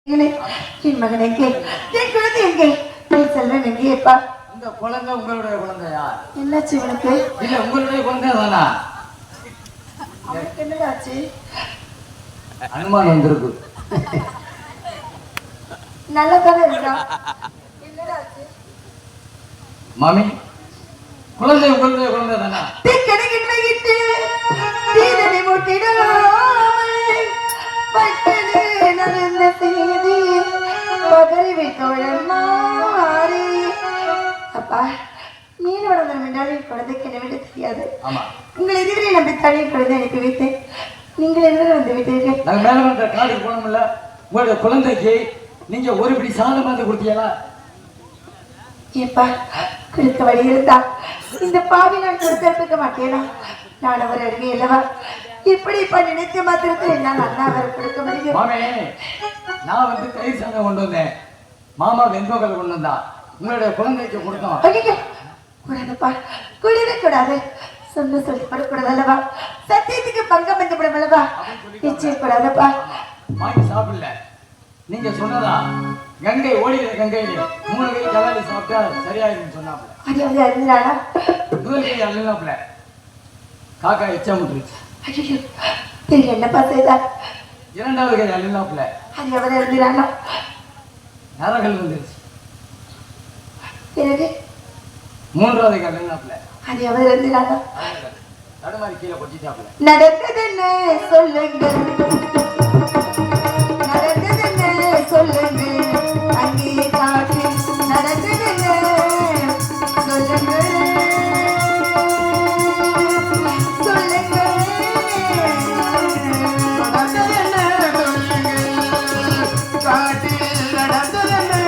என் மகன் எங்கே? என் குழந்தை எங்கே? என் செல்வன் எங்கேப்பா? இந்த குழந்தை உங்களுடைய குழந்தையா? என்னாச்சு இவனுக்கு? இல்ல உங்களுடைய குழந்தை தானா? அவனுக்கு என்னடாச்சு? அனுமான் வந்திருக்கு. நல்லதானே இருக்கான். என்னடாச்சு? மாமி குழந்தை உங்களுடைய குழந்தை தானா? திக்கடைகின்ற இட்டு தீதனை முட்டிடாமல் பட்டது நடந்த செய்தி பகரி வைத்தோழன் மாறி. அப்பா மீன் வளர்ந்தனம் என்றால் என் குழந்தைக்கு என்ன விட தெரியாது. உங்கள் எதிரே நம்பி தனி குழந்தை அனுப்பி வைத்தேன். நீங்கள் எதிரே வந்து விட்டீர்கள். நாங்கள் மேல வந்த காடுக்கு போனோம்ல, உங்களுடைய குழந்தைக்கு நீங்க ஒரு பிடி சாதம் வந்து கொடுத்தீங்களா? ஏப்பா கொடுக்க வழி இருந்தா இந்த பாவி நான் கொடுத்திருக்க மாட்டேனா? நான் அவர் அருகே அல்லவா? இப்படி இப்ப நினைச்ச மாத்திரத்தில் என்னால் அண்ணா அவர் கொடுக்க முடியும். மாமே நான் வந்து தயிர் சாதம் கொண்டு வந்தேன், மாமா வெண்பகல் கொண்டு வந்தா, உங்களுடைய குழந்தைக்கு கொடுத்தோம். கூடாதுப்பா, கூடவே கூடாது. சொன்ன சொல்லப்படக்கூடாது அல்லவா? சத்தியத்துக்கு பங்கம் வந்துவிடும் அல்லவா? நிச்சயம் கூடாதுப்பா. வாங்கி சாப்பிடல, நீங்க சொன்னதா கங்கை ஓடிக்கிற கங்கை 3 கை கலாடி சாப்பிட்டா சரியாயிருன்னு சொன்னாப்ல. அது வந்து அறிஞ்சாடா? முதல் கை அழுனாப்ல, காக்கா எச்சம் விட்டுருச்சு. ஐயோ என்னப்பா செய்தார்? 2வது கை அழுனாப்ல, அது எவரை அறிஞ்சாடா? நரகள் வந்துருச்சு. பிறகு 3வது கை அழுனாப்ல, அது எவரை அறிஞ்சாடா? தடுமாறி கீழே கொட்டிட்டாப்ல. நடந்ததுன்னு சொல்லுங்கள், நடந்ததுன்னு சொல்லுங்கள், அங்கே காட்டு நடந்ததுன்னு சொல்லுங்கள், சொல்லுங்கள், காட்டில் நடந்ததுன்னு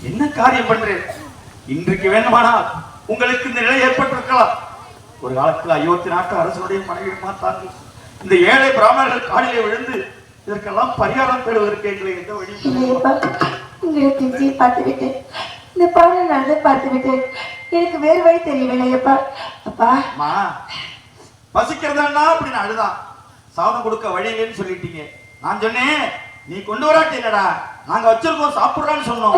என்ன காரியம் பண்றேன்? இன்றைக்கு வேண்டுமானால் உங்களுக்கு இந்த நிலை ஏற்பட்டிருக்கலாம். ஒரு காலத்தில் அயோத்தி நாட்டு அரசனுடைய மனைவி பார்த்தார்கள். இந்த ஏழை பிராமணர்கள் காலிலே விழுந்து இதற்கெல்லாம் பரிகாரம் பெறுவதற்கு எங்களை எந்த வழி? உங்களுக்கு பார்த்து விட்டேன், இந்த பாடல் நடந்து பார்த்து விட்டேன், எனக்கு வேறு வழி தெரியவில்லையப்பா. அப்பா பசிக்கிறதா அப்படின்னு அழுதான். சாதம் கொடுக்க வழி இல்லைன்னு சொல்லிட்டீங்க. நான் சொன்னேன், நீ கொண்டு வராட்டி என்னடா, நாங்க வச்சிருக்கோம் சாப்பிடுறான்னு சொன்னோம்.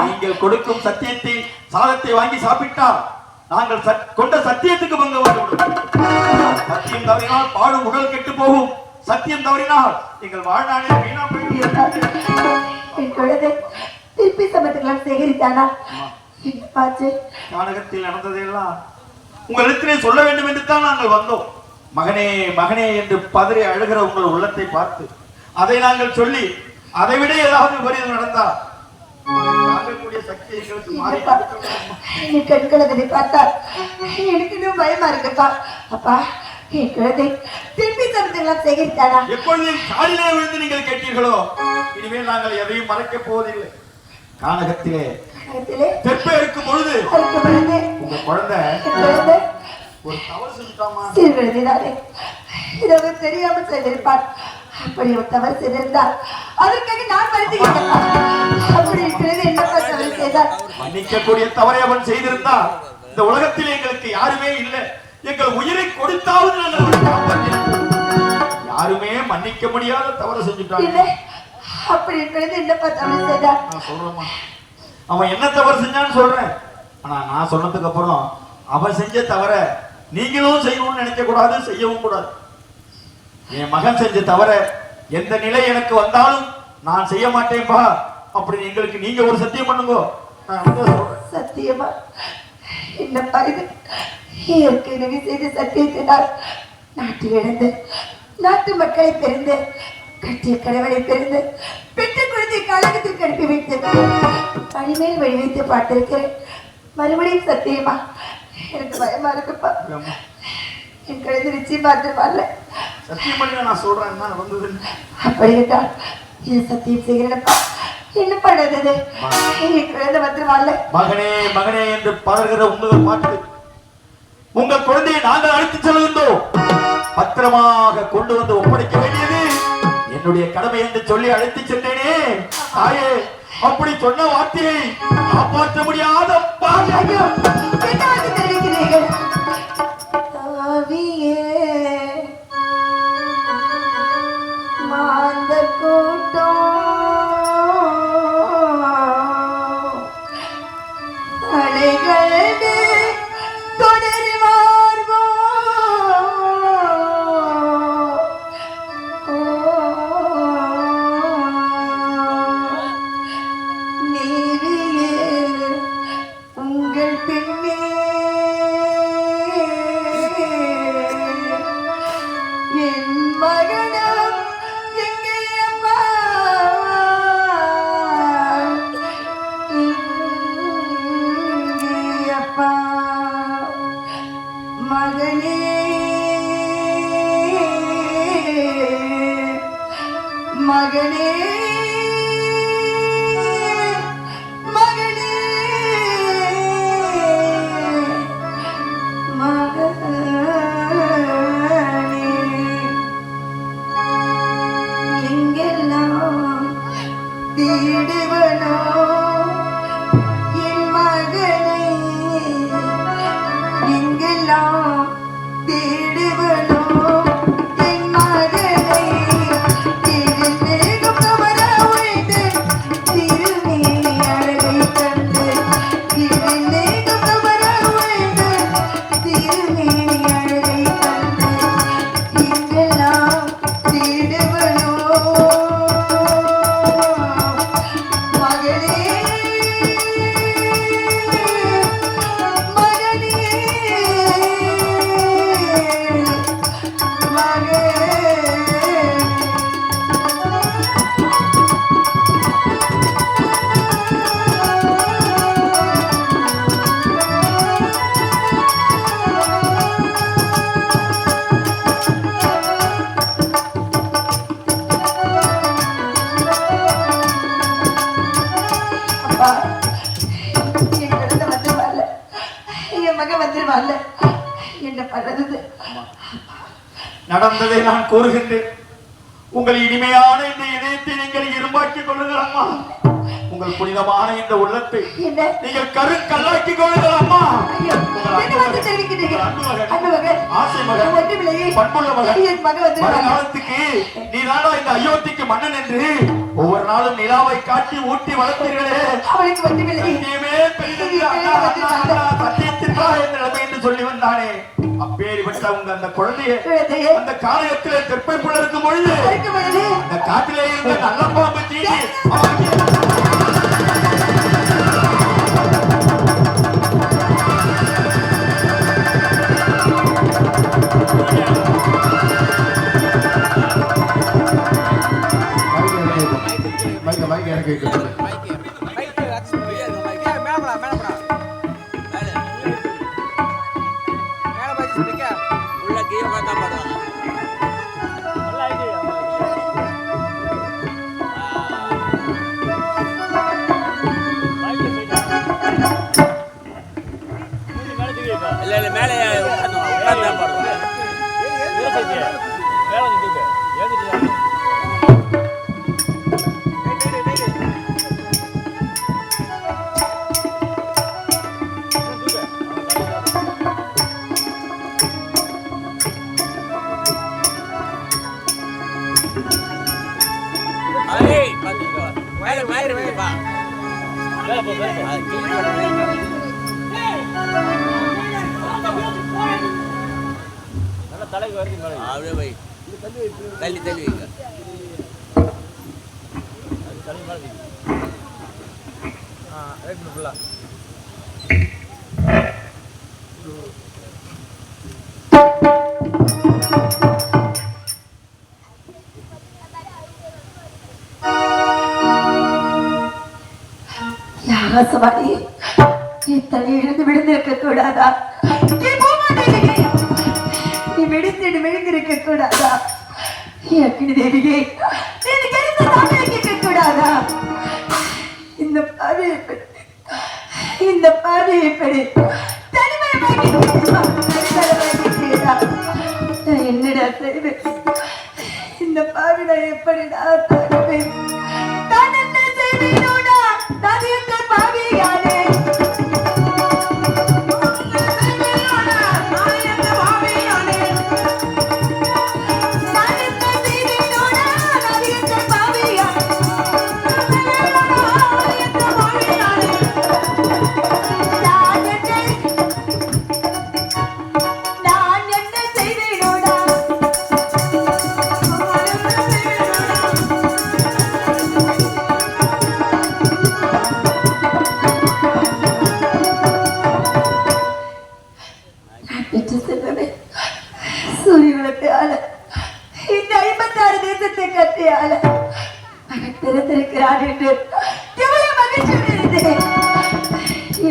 நீங்கள் கொடுக்கும் சத்தியத்தை சாதத்தை வாங்கி சாப்பிட்டால் நாங்கள் கொண்ட சத்தியத்துக்கு பங்கம் வந்துவிடும். சத்தியம் தவறினால் பாடும் உடல் கெட்டு போகும். சத்தியம் தவறினால் எங்கள் வாழ்நாளே வீணா போய்விடும். திருப்பி சமத்துக்கெல்லாம் சேகரித்தானா? நாடகத்தில் நடந்ததெல்லாம் உங்களிடத்திலே சொல்ல வேண்டும் என்று தான் நாங்கள் வந்தோம். மகனே மகனே என்று பதறி அழுகிற உங்கள் உள்ளத்தை பார்த்து அதை நாங்கள் சொல்லி அதை விட ஏதாவது விபரீதம் நடந்தா தாங்கக்கூடிய சக்தி எங்களுக்கு மாறி நீ கண்களை பார்த்தா எனக்கு இன்னும் பயமா இருக்குப்பா. அப்பா என் குழந்தை திருப்பி தரதெல்லாம் சேகரித்தானா? எப்பொழுது காலிலே விழுந்து நீங்கள் கேட்டீர்களோ இனிமேல் நாங்கள் எதையும் மறக்க போவதில்லை. கானகத்திலே தெற்பே இருக்கும் பொழுது உங்க குழந்தை ஒரு தவறு செஞ்சுட்டாமா? சீர்குழந்தைதானே, இதை தெரியாமல் செய்திருப்பார். அப்படி ஒரு தவறு செய்திருந்தால் அதற்காக நான் வருந்துகிறேன். அப்படி இருக்கிறது என்னப்பா தவறு செய்தார்? மன்னிக்கக்கூடிய தவறை அவன் செய்திருந்தால் இந்த உலகத்தில் எங்களுக்கு யாருமே இல்லை. எங்கள் உயிரை கொடுத்தாவது யாருமே மன்னிக்க முடியாத தவறு செஞ்சுட்டாங்க. அப்படி இருக்கிறது என்னப்பா தவறு செய்தார்? நான் சொல்றேம்மா, அவன் என்ன தவறு செஞ்சான்னு சொல்றேன். ஆனா நான் சொன்னதுக்கு அப்புறம் அவன் செஞ்ச தவற நீங்களும் செய்யணும்னு நினைக்க கூடாது, செய்யவும் கூடாது. என் மகன் செஞ்ச தவற எந்த நிலை எனக்கு வந்தாலும் நான் செய்ய மாட்டேன்பா. அப்படி எங்களுக்கு நீங்க ஒரு சத்தியம் பண்ணுங்க. சத்தியமா? என்னப்பா இது? ஏற்கனவே செய்த சத்தியத்தினால் நாட்டில் இழந்து நாட்டு மக்களை பெருந்து கட்டிய கணவனை பெருந்து பெற்ற குழந்தை காலகத்திற்கு அனுப்பி வைத்து பணிமேல் வழி வைத்து பார்த்திருக்கிறேன். மறுபடியும் சத்தியமா? எனக்கு பயமா இருக்குப்பா. என் குழந்தை நிச்சயம் பார்த்துருப்பான்ல. சத்தியம் பண்ணி நான் சொல்றேன் என்ன வந்தது. அப்படி கேட்டால் என் சத்தியம் செய்கிறேன்ப்பா. என்ன பண்ணது? என் குழந்தை வந்துருவான்ல. மகனே மகனே என்று பலர்கிற உங்களை பார்த்து உங்கள் குழந்தையை நாங்கள் அழைத்து செல்கின்றோம். பத்திரமாக கொண்டு வந்து ஒப்படைக்க வேண்டியது என்னுடைய கடமை என்று சொல்லி அழைத்து சென்றேனே தாயே. அப்படி சொன்ன வார்த்தையை காப்பாற்ற முடியாத தெரிவிக்கிறீர்கள். மாந்த கூட்டம் அலைகளே தொடருவார்கோ நீரியே உங்கள் பின்னே என் மகனம் எங்கே அம்மா? இங்கே அப்பா. மகனே மகனே மகனே மகனே எங்கெல்லாம் தேடுவனோ என் மகனை, எங்கெல்லாம் தேடுவனோ என் மகனை, திருநேகம் கமர உழைத்து திருநீ அழகை கண்டு, திருநேகம் கமர உழைத்து திருநீ அழகை கண்டு, எங்கெல்லாம் தேடுவனோ மகளே மகனே மகனே. அப்பா, என் குழந்தை வந்துருவாள்ல, என் மகன் வந்துருவாள்ல. என்ன பண்றது? நடந்ததை நான் கூறுகின்றேன். உங்கள் இனிமையான இந்த இதயத்தை நீங்கள் இரும்பாக்கிக் கொள்ளுங்கள் அம்மா. உங்கள் புனிதமான இந்த உள்ளத்தை என்ன? நீங்கள் கருக்கல்லாக்கிக் கொள்ளுங்கள் அம்மா. ஐயோ, என்ன வந்து தெரிவிக்கிறீங்க? அன்பு மகன், ஆசை மகன், ஒன்று பிள்ளையே, பண்புள்ள மகன், என் மகன் வந்துருவாங்க. வருங்காலத்துக்கு நீதானா இந்த அயோத்திக்கு மன்னன் என்று ஒவ்வொரு நாளும் நிலாவை காட்டி ஊட்டி வளர்த்தீர்களே. அவளுக்கு ஒன்று பிள்ளையே, சத்தியமே பெரிதென்று அண்ணா, அண்ணா, அண்ணா, சத்தியத்திற்காக இந்த நிலைமை என்று சொல்லி வந்தானே. அப்பேறிப்பட்ட உங்க அந்த குழந்தையை குழந்தையே, அந்த காலகத்திலே தெற்பைக்குள்ள இருக்கும் பொழுது இருக்கும் பொழுது அந்த காட்டிலே இருந்த நல்ல பாம்பு தீண்டி அவனுக்கு மைக்க எனக்கு கேட்குது. மேலே தலைக்கு வரைக்கும் அப்படியே வை தள்ளி தள்ளி வைங்க ஃபுல்லா யாசவாடி இத்தனை இருந்து விழுந்திருக்க கூடாதா? நீ விழுந்திருக்க கூடாதா? அக்கினி தேவியே, கேட்க கூடாதா? இந்த பாவி எப்படி என்னடா செய்வேன்? இந்த பாவி நான் எப்படிடா தருவேன்? நான் என்ன செய்வேனோடா? நான் எந்த பாவியானே?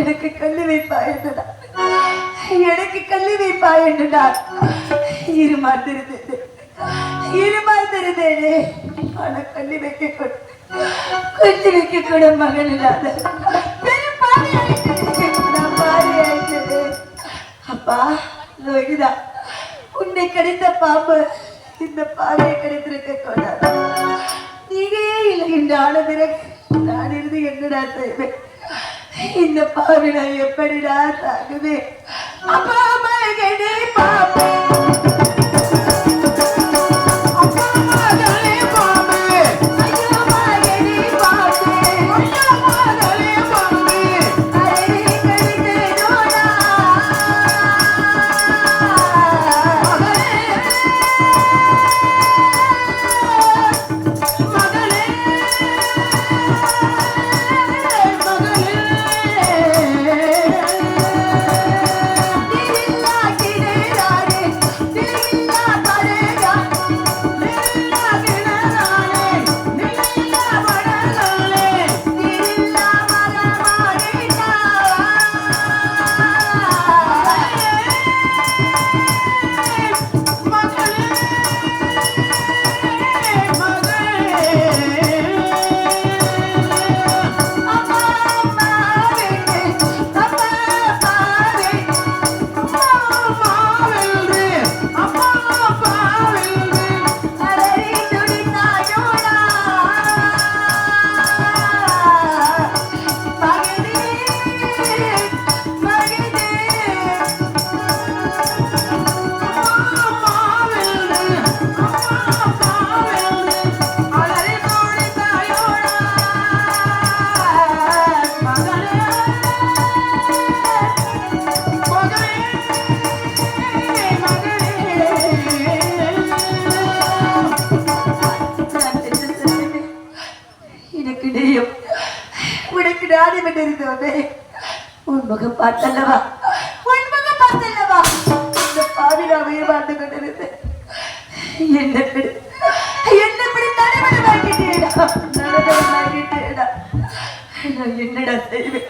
எனக்கு கல்வி வைப்பா என்றுடா இருமாத்திருந்தேனே. ஆனா கல்வி வைக்க கூட மகன் இல்லாத பெரும் பாவி ஆயிட்டது. அப்பா ரோகிதா, உன்னை கிடைத்த பாம்பு இந்த பாவியை கிடைத்திருக்க கூடாது. நீயே இல்லை என்று ஆன பிறகு நான் இருந்து என்னடா செய்வேன்? இந்த பாவி நான் எப்படிடா தாங்குவேன்? அப்பா மகனே பாம்பு, உன் முகம் பார்த்தல்லவா இந்த பாவிராவையே வாழ்ந்து கொண்டிருந்தேன். என்ன எப்படி தனிமணி வாங்கிட்டேடா? நான் என்னடா செய்வேன்?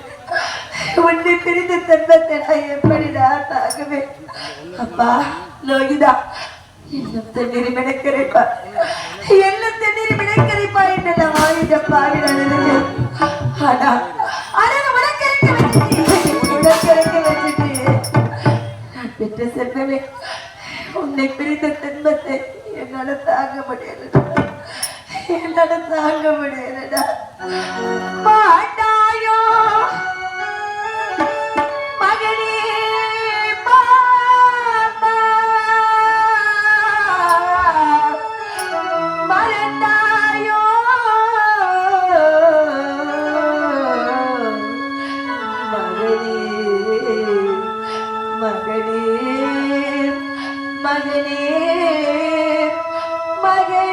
உன்னை பிரிந்த துன்பத்தை நான் எப்படிடா தாங்குவேன்? அப்பா லோகிதா, என்னும் தண்ணீர் மிடக்கரைப்பா, என்னும் தண்ணீர் மிடக்கரைப்பா என்று நான் வாங்கிட்ட பாவிடாது. ஆனா முடக்கரைக்க வச்சுட்டு நான் பெற்ற செல்வமே, உன்னை பிரிந்த துன்பத்தை என்னால தாங்க முடியலடா, என்னால தாங்க முடியலடா. மாட்டாயோ மகனே பாப்பா, மறந்தாயோ மகனே மகனே மகனே மகனே.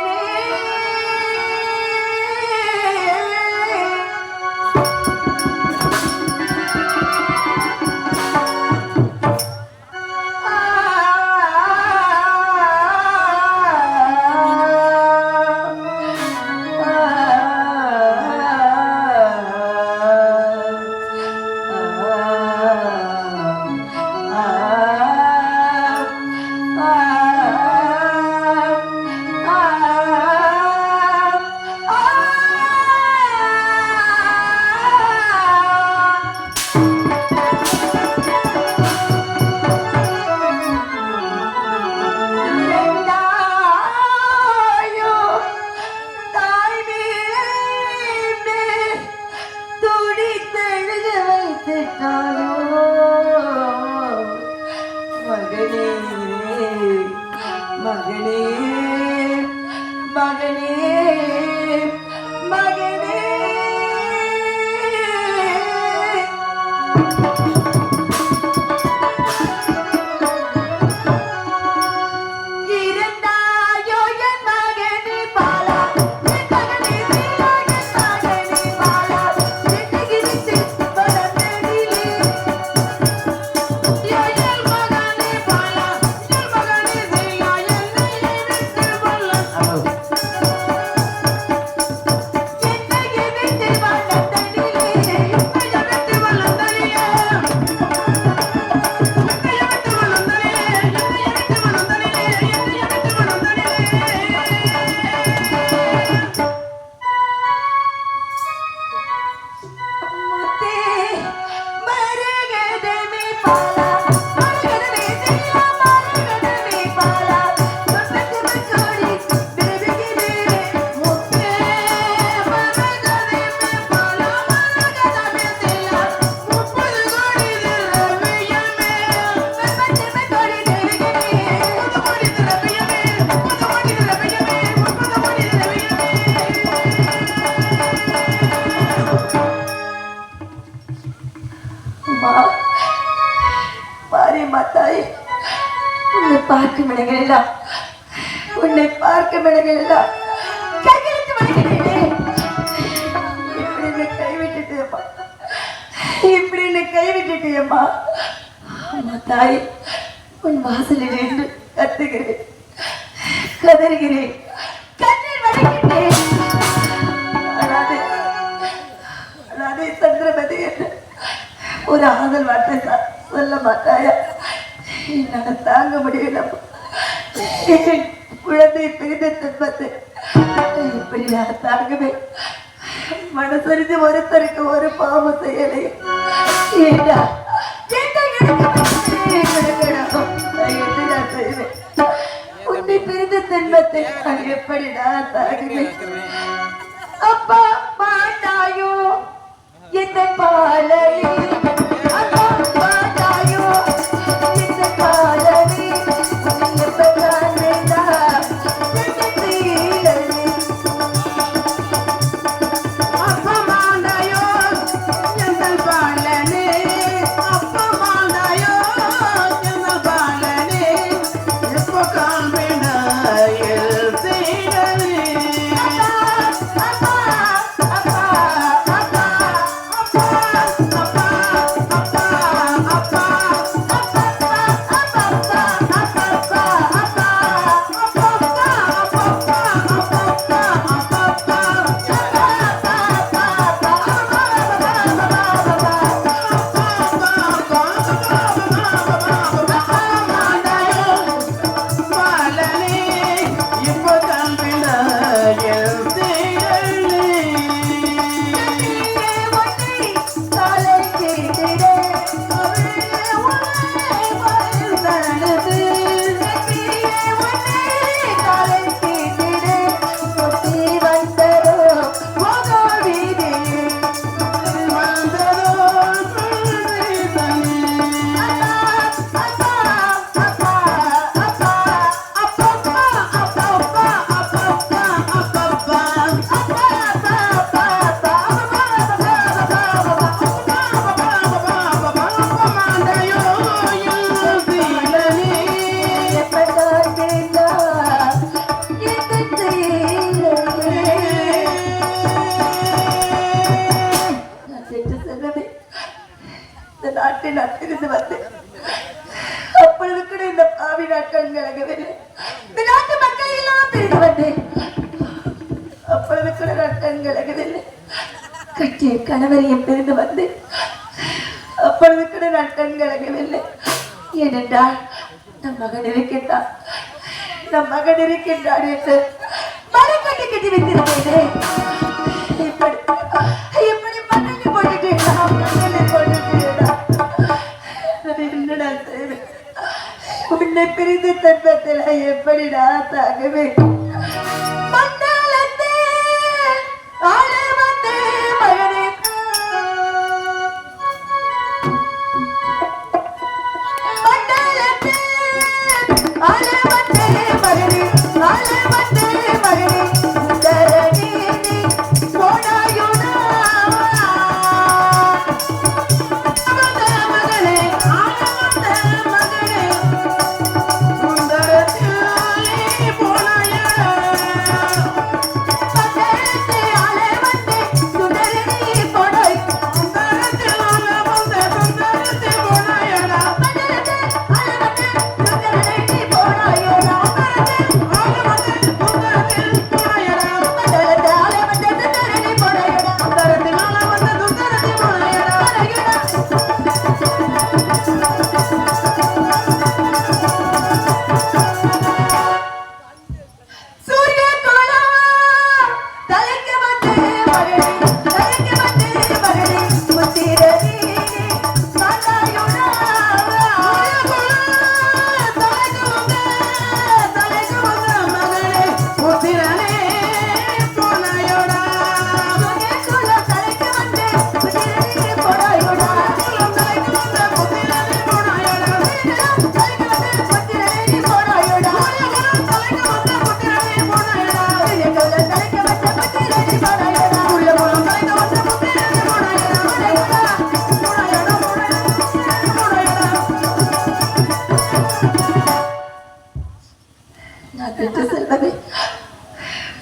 பார்க்கும் இடங்களெல்லாம், உன்னை பார்க்கும் இடங்களெல்லாம் கையெழுத்து வலிக்கிறேன். இப்படி என்னை கைவிட்டுட்டேம்மா, இப்படி என்னை கைவிட்டுட்டேம்மா. அம்மா தாய், உன் வாசலில் நின்று கத்துகிறேன், கதறுகிறேன், கண்ணீர் வலிக்கிறேன். அழாதே சந்திரமதி என்று ஒரு ஆதல் வார்த்தை சொல்ல மாட்டாயா? என்னால தாங்க முடியல. குழந்தை பிரிந்த துன்பத்தை இப்படி நான் தாங்குவேன். மனசறிஞ்சு ஒருத்தருக்கு ஒரு பாவம் செய்யலை. ஏண்டா நான் செய்வேன்? உன்னை பிரிந்த துன்பத்தை நான் எப்படி நான் தாங்குவேன்? அப்பா மாட்டாயோ எந்த பாலையே, Bye. நாட்டை நட்டிருந்து வந்தேன். அப்பொழுது கூட இந்த பாவி நாட்கள் கலங்கவில்லை. இந்த நாட்டு மக்கள் எல்லாம் பிரிந்து வந்தேன். அப்பொழுது கூட நாட்கள் கலங்கவில்லை. கட்டிய கணவரையும் பிரிந்து வந்தேன். அப்பொழுது கூட நாட்கள் கலங்கவில்லை. ஏனென்றால் நம் மகன் இருக்கின்றான், நம் மகன் இருக்கின்றான் என்று மரம் கட்டி கட்டி வைத்திருந்தேன். எப்படி மண்ணை போட்டுட்டேன், மண்ணை போட்டுட்டேன். என்னடா செய்வேன்? உன்னை பிரிந்து தன்பத்தில் எப்படி நான் தாங்குவேன்? மண்டலத்தே ஆள வந்தே மகனே, மண்டலத்தே ஆள வந்தே மகனே, ஆள வந்தே மகனே, சுந்தரனே நீ போனாயுனா மகனே, ஆள வந்த மகனே, சுந்தரத்திலே போனாயுனா மண்டலத்தே ஆள வந்தே சுந்தரனே போனாய், சுந்தரத்திலே வந்த சுந்தரத்தே போனாயுனா மண்டலத்தே ஆள வந்தே சுந்தரனே நீ போனாயுனா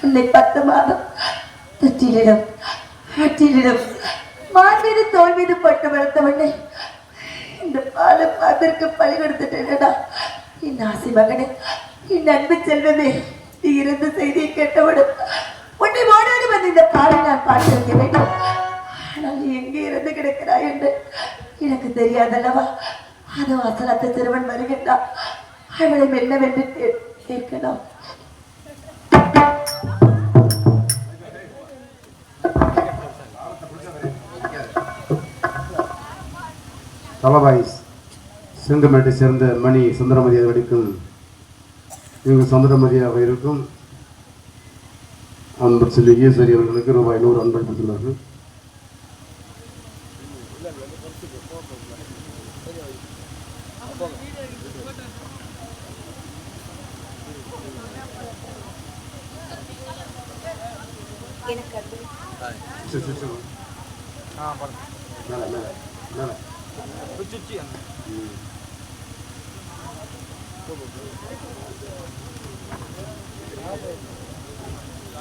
உன்னை 10 மாதம் தொற்றிலிடம் ஆற்றிலிடம் மான் மீது தோல் மீது பட்டு வளர்த்தவனை இந்த பாலை பாத்திற்கு பழி கொடுத்துட்டேனடா. என் ஆசை மகனே, என் அன்பு செல்வமே, நீ இருந்த செய்தியை கேட்டவுடன் உன்னை ஓடாடி வந்து இந்த பாலை நான் பார்த்திருக்க வேண்டும். ஆனால் நீ எங்கே இருந்து கிடக்கிறாய் என்று எனக்கு தெரியாதல்லவா? அதோ அசலத்த சிறுவன் வருகின்றான். அவளை மெல்லவென்று கேட்கலாம். தலபாய் செங்கமேட்டை சேர்ந்த மணி சுந்தரமதி அவர்களுக்கும் இவங்க சுந்தரமதியாக இருக்கும் அன்பு செல்வி ஈஸ்வரி அவர்களுக்கு ரூபாய் 100 அன்பளித்துள்ளார்கள்.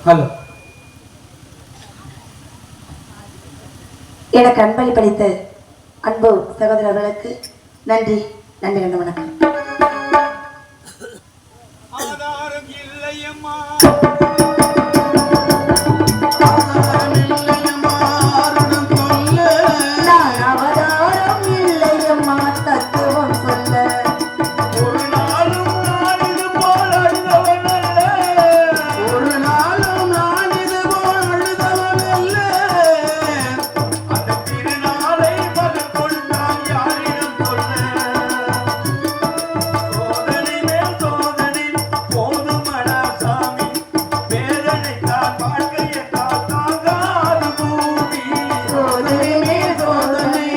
ஹலோ, எனக்கு அன்பளிப்பளித்த அன்பு சகோதரர்களுக்கு நன்றி, நன்றி, நன்றி, வணக்கம். ஆதாரம் இல்லையம்மா, நான் அவதாரம் இல்லையம்மா, தத்துவம் சொல்ல ஒரு நாளும் நான் இது போல் அழுதவன் அல்ல, ஒரு நாளும் நான் இது போல் அழுதவன் அல்ல. அந்த திருநாளை மகற்கொள் நாம் யாரிடம் சொல்ல? சோதனை மேல் சோதனை போதுமடா சாமி, வேதனைத்தால் வாழ்க்கையத்தால் தாங்காது பூமி. சோதனை மேல் சோதனை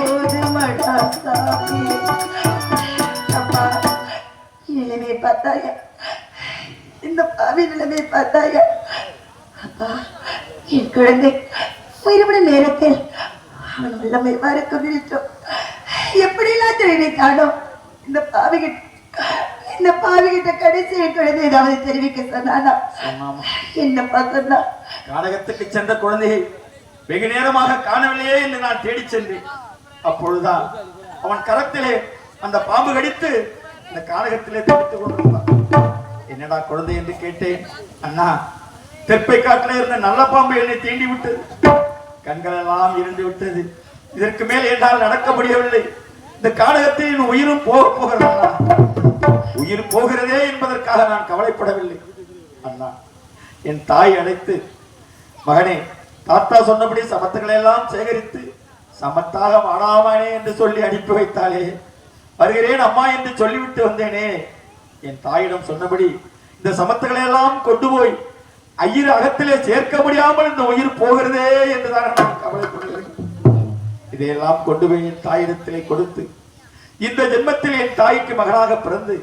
போதுமடா சாமி. அப்பா, நிலைமை பார்த்தாயா? இந்த பாவி நிலைமை பார்த்தாயா? அப்பா, என் குழந்தை உயிர்விடும் நேரத்தில் அவன் உள்ளமை மறுக்கும் நினைத்தோம். எப்படியெல்லாம் தெரிவி காணும் இந்த பாவிகிட்ட கடைசி என் குழந்தை ஏதாவது தெரிவிக்க சொன்னானா? என்னப்பா சொன்னா? கானகத்துக்கு சென்ற குழந்தையை வெகு நேரமாக காணவில்லையே என்று நான் தேடிச் சென்றேன். அப்பொழுதுதான் அவன் கரத்திலே அந்த பாம்பு கடித்து இந்த கானகத்திலே தடுத்துக் கொண்டிருந்தான். என்னடா குழந்தை என்று கேட்டேன். அண்ணா, தெற்பை காட்டில இருந்த நல்ல பாம்பு என்னை தீண்டி விட்டது, கண்கள் எல்லாம் இருந்து விட்டது, இதற்கு மேல் என்னால் நடக்க முடியவில்லை, இந்த கானகத்தில் உயிரும் போகிறதா, உயிர் போகிறதே என்பதற்காக நான் கவலைப்படவில்லை. அண்ணா, என் தாய் அழைத்து, மகனே, தாத்தா சொன்னபடி சமத்துக்களை எல்லாம் சேகரித்து சமத்தாக வாடாமானே என்று சொல்லி அனுப்பி வைத்தாலே, வருகிறேன் அம்மா என்று சொல்லிவிட்டு வந்தேனே. என் தாயிடம் சொன்னபடி இந்த சமத்துக்களை எல்லாம் கொண்டு போய் ஐயர் அகத்திலே சேர்க்க முடியாமல் இந்த உயிர் போகிறதே என்றுதான் நான் கவலைப்படுகிறேன். இதையெல்லாம் கொண்டு போய் என் தாயிடத்திலே கொடுத்து இந்த ஜென்மத்தில் என் தாய்க்கு மகனாக பிறந்து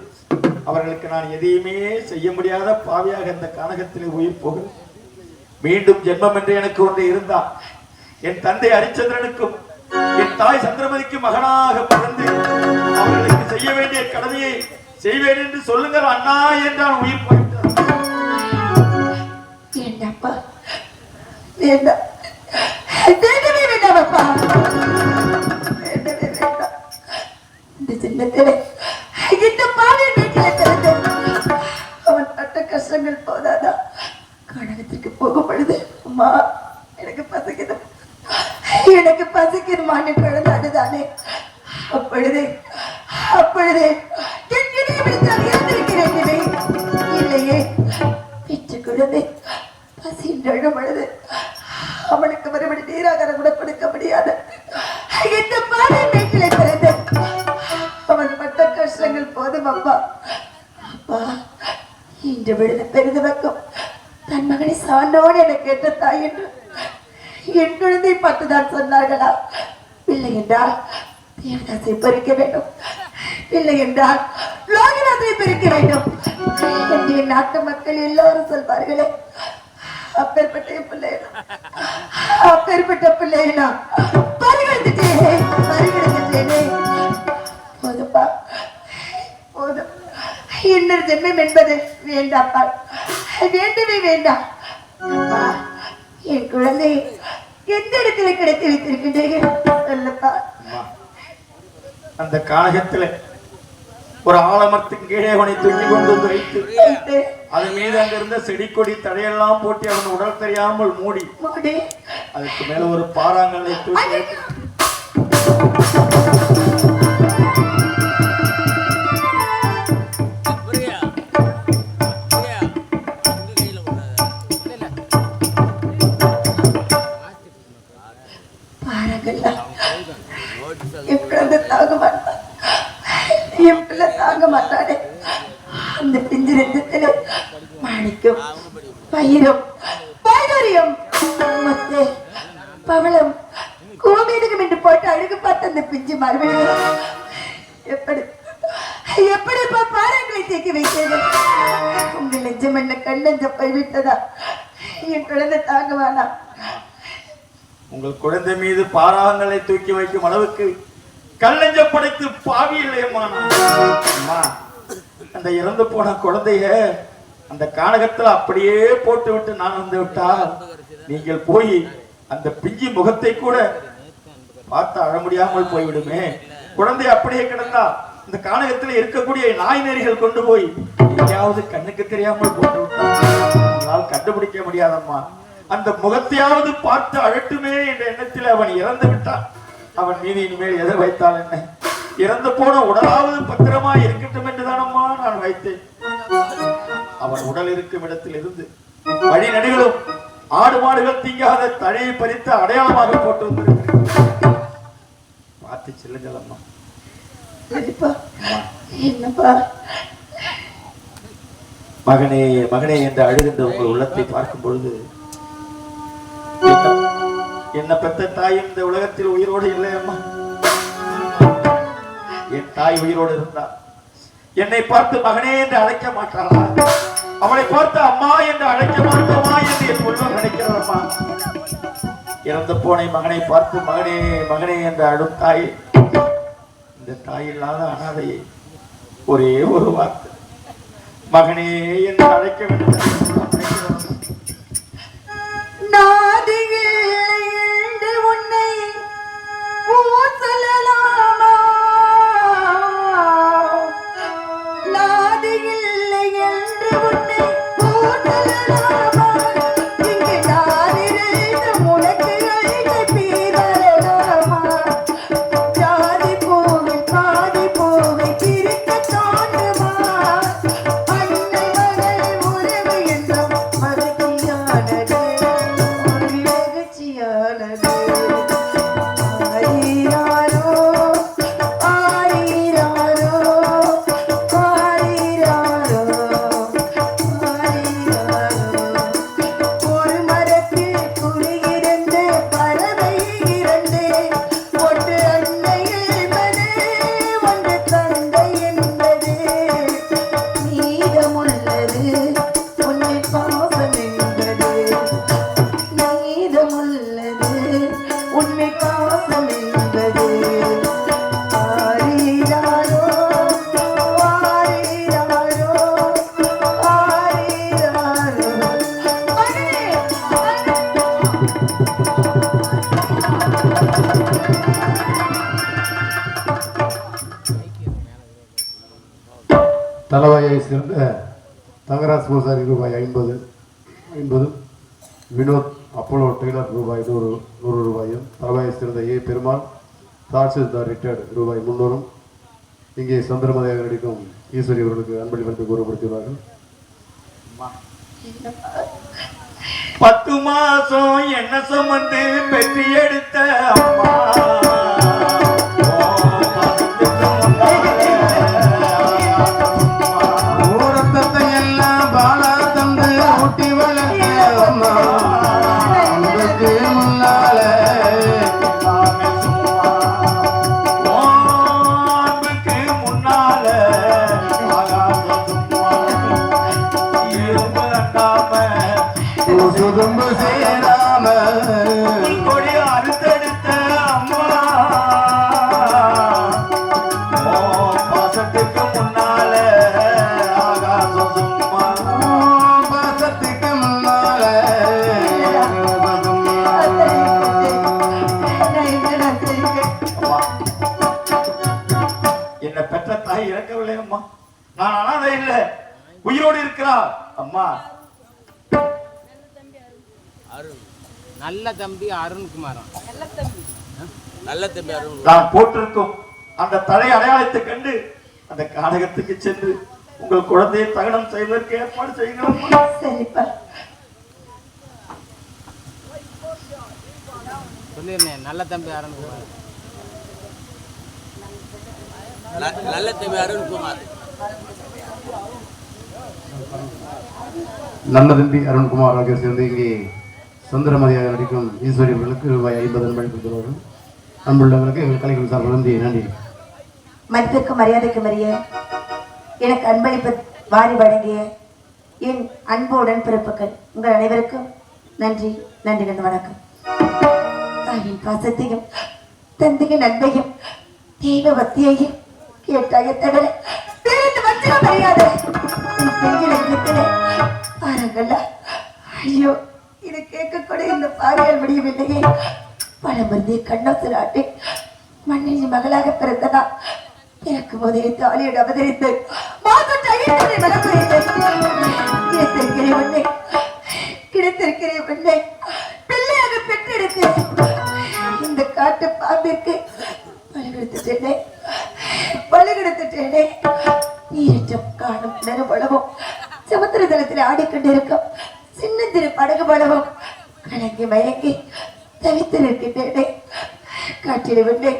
அவர்களுக்கு நான் எதையுமே செய்ய முடியாத பாவியாக இந்த கானகத்திலே உயிர் போகிறேன். மீண்டும் ஜென்மம் என்று எனக்கு ஒன்று இருந்தால் என் தந்தை ஹரிச்சந்திரனுக்கும் என் தாய் சந்திரமதிக்கு மகனாக பிறந்து அவர்களுக்கு செய்ய வேண்டிய கடமையை செய்வேன் என்று சொல்லுங்கள் அண்ணா என்றான். உயிர் போயிட்டார். வேண்டாப்பா, வேண்டாம், வேண்டவே வேண்டாமப்பா, வேண்டவே வேண்டாம். இந்த சின்னத்திலே இந்த பாவை வீட்டிலே திறந்து அவன் பட்ட கஷ்டங்கள் போதாதா? கழகத்திற்கு போகும் பொழுது அம்மா எனக்கு பசிக்குது, எனக்கு பசிக்குதுமான்னு குழந்தாடுதானே, அப்பொழுதே இல்லையே பெற்று குழந்தை பசி எழும் பொழுது அவனுக்கு மறுபடி நீராகாரம் கூட கொடுக்க முடியாது. இந்த பாதை வீட்டிலே பிறந்து அவன் பட்ட கஷ்டங்கள் போதும் அப்பா. அப்பா, இன்று விழுது பெரிது வைக்கும் தன் மகனை சாண்டோடு என கேட்ட தாய் என்று என் குழந்தை பார்த்துதான் சொன்னார்களா? இல்லை என்றால் தேவதாசை பறிக்க வேண்டும், இல்லை என்றால் லோகநாதை பறிக்க வேண்டும் என்று என் நாட்டு மக்கள் எல்லாரும் சொல்வார்களே. அப்பேற்பட்ட பிள்ளைனா பறிகெடுத்துட்டேனே. போதுப்பா, போதும். இன்னொரு ஜென்மம் என்பது வேண்டாப்பா, வேண்டவே வேண்டாம். என் குழந்தை எந்த இடத்துல கிடைத்து வைத்திருக்கின்றீர்கள்? அந்த கானகத்தில் ஒரு ஆலமரத்தின் கீழே அவனை தூக்கி கொண்டு வந்து வைத்து அது மீது அங்கிருந்த செடி கொடி தடையெல்லாம் போட்டு அவன் உடல் தெரியாமல் மூடி அதுக்கு மேல ஒரு பாறாங்கல்லை தூக்கி தாங்க மாட்டானே. அந்த பிஞ்சு ரத்தத்திலே மாணிக்கம், பயிரம், வைடூரியம், மொத்தே, பவளம், கோமேதகம் என்று போட்டு அழுகு பார்த்த அந்த பிஞ்சு மறுபடியும் எப்படி பாறைகளை தேக்கி வைத்தது? உங்கள் நெஞ்சம் என்ன கண்ணெஞ்ச போய்விட்டதா? என் குழந்தை தாங்குவானா? உங்கள் குழந்தை மீது பாறாங்களை தூக்கி வைக்கும் அளவுக்கு கல்லெஞ்ச படைத்து பாவி இல்லையம்மா. அந்த இறந்து போன குழந்தைய அந்த கானகத்துல அப்படியே போட்டு விட்டு நான் வந்து விட்டால் நீங்கள் போய் அந்த பிஞ்சி முகத்தை கூட பார்த்து அழ முடியாமல் போய்விடுமே. குழந்தை அப்படியே கிடந்தா இந்த கானகத்துல இருக்கக்கூடிய நாய் நெறிகள் கொண்டு போய் எங்கேயாவது கண்ணுக்கு தெரியாமல் போட்டு விட்டால் கண்டுபிடிக்க முடியாதம்மா. அந்த முகத்தையாவது பார்த்து அழட்டுமே என்ற எண்ணத்தில் அவன் இறந்து விட்டான். அவன் மீது இனிமேல் எதை வைத்தால் என்ன? இறந்து போன உடலாவது பத்திரமா இருக்கட்டும் என்றுதானம்மா நான் வைத்தேன். அவன் உடல் இருக்கும் இடத்தில் இருந்து வழி நடிகளும் ஆடு மாடுகள் தீங்காத தழையை பறித்து அடையாளமாக போட்டு வந்திருக்கிறேன். பார்த்து செல்லுங்கள் அம்மா. என்னப்பா? மகனே மகனே என்று அழுகின்ற உங்கள் உள்ளத்தை பார்க்கும் பொழுது என்ன பெத்த தாயும் இந்த உலகத்தில் உயிரோடு இல்லை அம்மா. என் தாய் உயிரோடு இருந்தார் என்னை பார்த்து மகனே என்று அழைக்க மாட்டாளா? அவளை பார்த்து அம்மா என்று அழைக்க மாட்டோமா என்று என் உள்ளம் நினைக்கிறதம்மா. இறந்து போன மகனை பார்த்து மகனே மகனே என்று அழும் தாய், இந்த தாய் இல்லாத அனாதையை ஒரே ஒரு வார்த்தை மகனே என்று அழைக்க வேண்டும். நாதிகள் தலவாயை சேர்ந்த தங்கராஜ் பூசாரி ரூபாய் 50 வினோத் அப்போலோ டெய்லர் ரூபாய் 100 ரூபாயும் தலவாயை சேர்ந்த ஏ பெருமாள் தாசில்தார் ரிட்டையர்டு ரூபாய் 300 இங்கே சந்திரமதியாக நடிக்கும் ஈஸ்வரி அவர்களுக்கு அன்பளிப்பளித்து கூறப்படுத்தியுள்ளார்கள். 10 மாசம் என்ன சுமந்து பெற்றி எடுத்த அம்மா உயிரோடு இருக்கிறார் அம்மா. நல்ல தம்பி அருண்குமாரம். நல்ல தம்பி அருண். நான் போட்டிருக்கும் அந்த தலை அடையாளத்தை கண்டு அந்த கானகத்துக்கு சென்று உங்கள் குழந்தையை தகனம் செய்வதற்கு ஏற்பாடு செய்கிறோம். சரிப்பா. சொல்லிருந்தேன் நல்ல தம்பி அருண்குமார். நல்ல தம்பி அருண்குமார். நல்ல தம்பி அருண்குமார் ஆகியோர் சேர்ந்து இங்கே சுந்தரமதியாக நடிக்கும் ஈஸ்வரி அவர்களுக்கு ரூபாய் 50 அன்பளிப்பளித்துள்ளார்கள். அன்புள்ளவர்களுக்கு எங்கள் கலைகள் சார்பில் நன்றி. மதிப்பிற்கும் மரியாதைக்கும் அறிய எனக்கு அன்பளிப்பு வாரி வழங்கிய என் அன்புடன் பிறப்புகள் உங்கள் அனைவருக்கும் நன்றி நன்றி நன்றி வணக்கம். தாயின் பாசத்தையும் தந்தையின் அன்பையும் தெய்வ பக்தியையும் கேட்டாய தவிர மரியாதை ஐயோ இதை கேட்க கூட இந்த பாவியால் முடியவில்லையே. பல மருந்திய கண்ணோசு நாட்டு மண்ணின் மகளாக பிறந்ததா பிறக்கும் போதே தாலியோடு அவதரித்து கிடைத்திருக்கிறேன் உன்னை பிள்ளையாக பெற்றெடுத்து இந்த காட்டு பாம்பிற்கு பழுகெடுத்துட்டேனே. நீரற்றம் காணும் கிணறு பழவும் சமுத்திர தளத்தில் ஆடிக்கொண்டிருக்கும் சின்னந்திரு படகு பழவும் கலங்கி மயங்கி தவித்திருக்கின்றேனே. காட்டிட வெண்ணை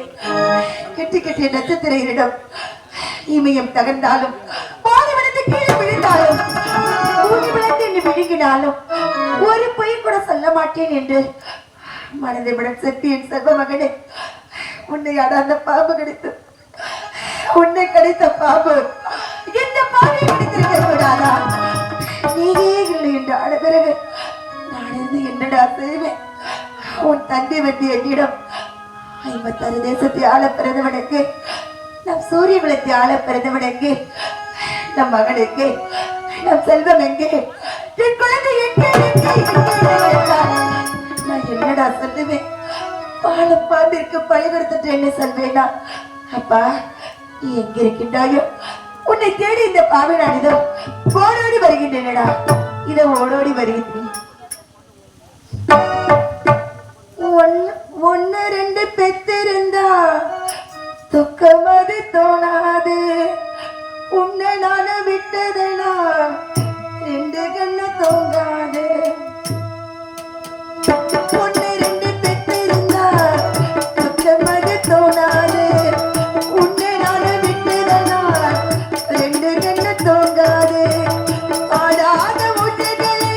கெட்டி கெட்டிய நட்சத்திரையிடம் இமயம் தகர்ந்தாலும் பாலைவனத்தை கீழே விழுந்தாலும் பூமி விளக்கு என்று விழுங்கினாலும் ஒரு பொய் கூட சொல்ல மாட்டேன் என்று மனதை விட சக்தியின் செல்வ மகனே, உன்னை அடாந்த பாம்பு கிடைத்து உன்னை கிடைத்த பாம்பு இந்த பாம்பை கிடைத்திருக்க கூடாதா? நீயே இல்லை என்று ஆன பிறகு நான் இருந்து என்னடா செய்வேன்? உன் தந்தை வந்து என்னிடம் 56 தேசத்தை ஆள பிறந்தவனுக்கு நம் சூரிய குலத்தை ஆள பிறந்தவனுக்கு நம் மகனுக்கு நம் செல்வம் எங்கே, என் குழந்தை எங்கே நான் என்னடா சொல்லுவேன்? பாலப்பாம்பிற்கு பழி கொடுத்துட்டு என்ன சொல்வேனா? அப்பா நீ எங்க இருக்கின்றாயோ உன்னை தேடி இந்த பாவை நான் இதோ ஓடோடி வருகின்றேனடா. இதோ ஓடோடி வருகின்றேன். 1 2 பெத்திருந்தா துக்கம் அது தோணாது. உன்னை நான விட்டதனா 2 கண்ணு தோங்காது. 1 2 பெத்திருந்தா துக்கம் அது தோணாது. உன்னை நான விட்டதனா 2 கண்ணு தோங்காது. ஆடாத முட்டைகளை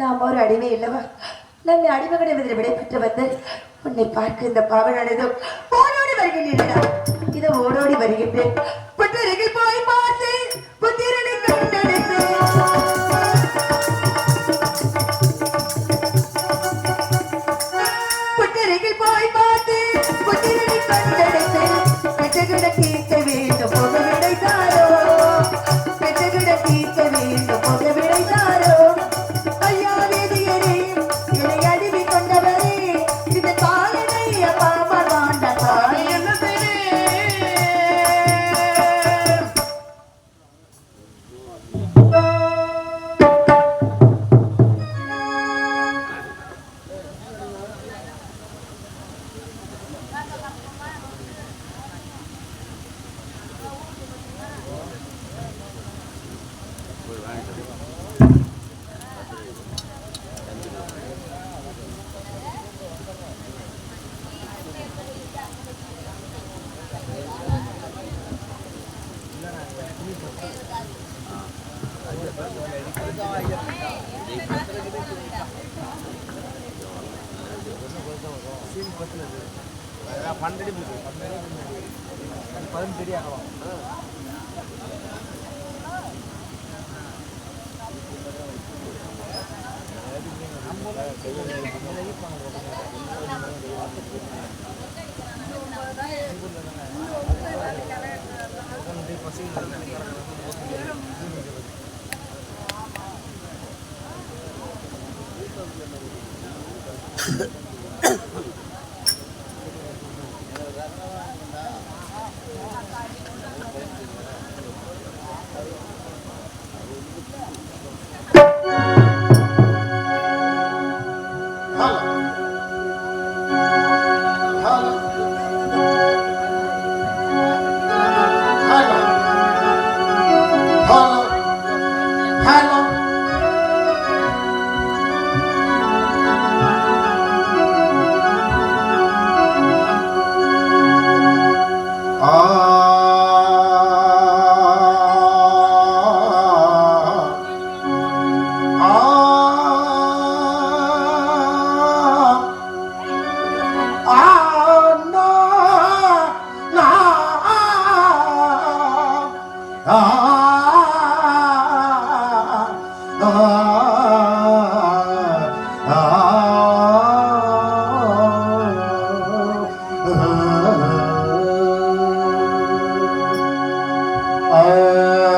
நாம் ஒரு அடிமை இல்லவா? நம்மை அடிமை கிடைவதில் விடைபெற்று வந்து உன்னை பார்க்க இந்த பாவனானதும் ஓடோடி வருகின்றேன். இதோ ஓடோடி வருகின்றேன். புத்தருக்கு போய் பார்த்து புத்திரனை கண்டெடுத்தேன். புத்தருகில் போய் பார்த்து புத்திரனை கண்டெடுத்தேன். பெற்றகிட தீர்க்க வேண்டும் போக விடைத்தாரோ, பெற்றகிட தீர்க்க வேண்டும் போக விடைத்தாரோ. ஐயா வேதியரே, என்னை அடிமை கொண்டவரே, இந்த காலனை பாமா வாண்ட காலை என்ன Ah